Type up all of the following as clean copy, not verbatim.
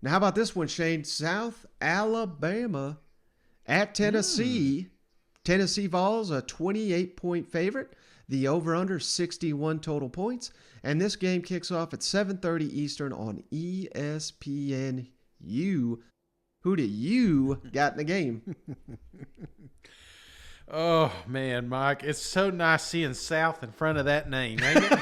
Now, how about this one, Shane? South Alabama at Tennessee. Tennessee Vols, a 28-point favorite. The over-under 61 total points. And this game kicks off at 7:30 Eastern on ESPNU. Who do you got in the game? Oh, man, Mike. It's so nice seeing South in front of that name, ain't it?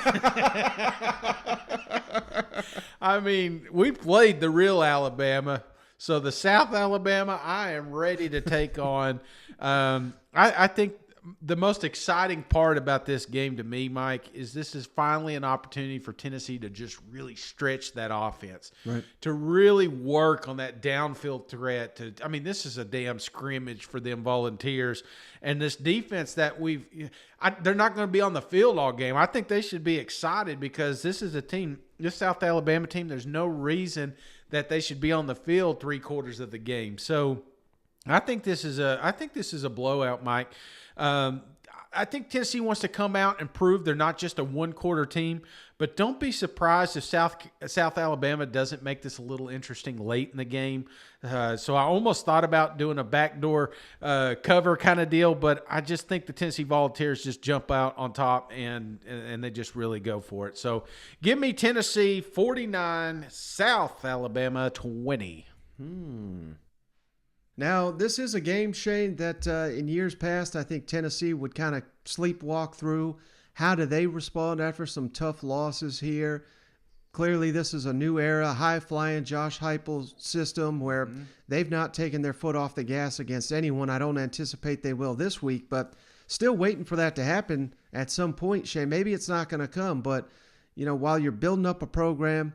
I mean, we played the real Alabama. So the South Alabama, I am ready to take on. I think the most exciting part about this game to me, Mike, is this is finally an opportunity for Tennessee to just really stretch that offense, Right. to really work on that downfield threat. This is a damn scrimmage for them Volunteers, and this defense that they're not going to be on the field all game. I think they should be excited because this is a team, this South Alabama team. There's no reason that they should be on the field 3/4 of the game. So I think this is a blowout, Mike. I think Tennessee wants to come out and prove they're not just a one-quarter team, but don't be surprised if South Alabama doesn't make this a little interesting late in the game. So I almost thought about doing a backdoor cover kind of deal, but I just think the Tennessee Volunteers just jump out on top and they just really go for it. So give me Tennessee 49, South Alabama 20. Now, this is a game, Shane, that in years past, I think Tennessee would kind of sleepwalk through. How do they respond after some tough losses here? Clearly, this is a new era, high-flying Josh Heupel system where they've not taken their foot off the gas against anyone. I don't anticipate they will this week, but still waiting for that to happen at some point, Shane. Maybe it's not going to come, but, while you're building up a program,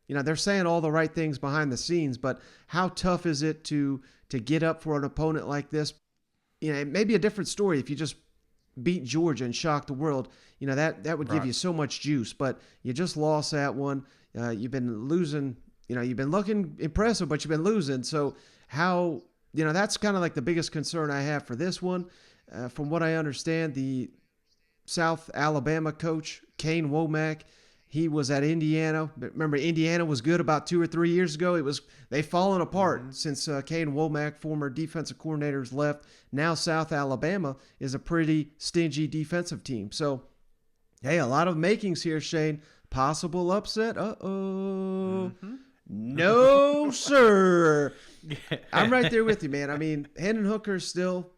they're saying all the right things behind the scenes, but how tough is it to get up for an opponent like this? It may be a different story if you just beat Georgia and shock the world. That would give you so much juice, but you just lost that one. You've been losing. You've been looking impressive, but you've been losing. So how, that's kind of like the biggest concern I have for this one. From what I understand, the South Alabama coach, Kane Womack, he was at Indiana. Remember, Indiana was good about 2 or 3 years ago. They've fallen apart since Kane Womack, former defensive coordinators, left. Now South Alabama is a pretty stingy defensive team. So, hey, a lot of makings here, Shane. Possible upset? Uh-oh. No, sir. I'm right there with you, man. I mean, Hendon Hooker still,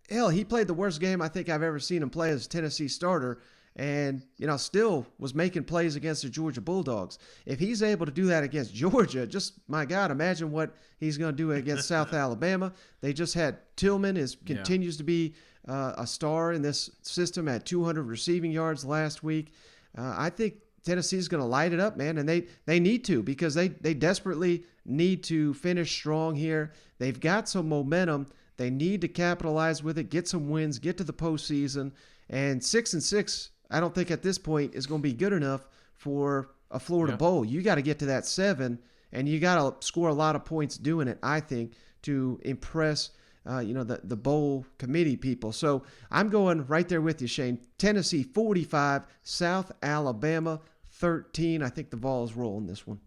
hell, he played the worst game I think I've ever seen him play as a Tennessee starter. And, still was making plays against the Georgia Bulldogs. If he's able to do that against Georgia, just, my God, imagine what he's going to do against South Alabama. They just had Tillman continues to be a star in this system at 200 receiving yards last week. I think Tennessee's going to light it up, man, and they need to because they desperately need to finish strong here. They've got some momentum. They need to capitalize with it, get some wins, get to the postseason, and 6-6. I don't think at this point is going to be good enough for a Florida Bowl. You got to get to that 7, and you got to score a lot of points doing it, I think, to impress the bowl committee people. So I'm going right there with you, Shane. Tennessee 45, South Alabama 13. I think the Vols roll in this one.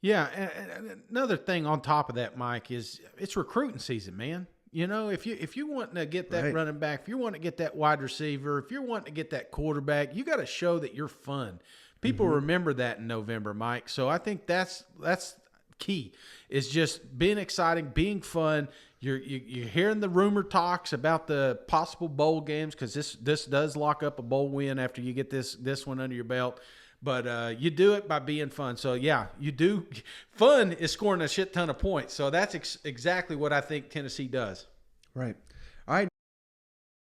Yeah, and another thing on top of that, Mike, is it's recruiting season, man. If you want to get that running back, if you want to get that wide receiver, if you're wanting to get that quarterback, you got to show that you're fun. People remember that in November, Mike. So I think that's key. Is just being exciting, being fun. You're hearing the rumor talks about the possible bowl games because this does lock up a bowl win after you get this one under your belt. But you do it by being fun. So, yeah, you do. Fun is scoring a shit ton of points. So that's exactly what I think Tennessee does. Right. All right.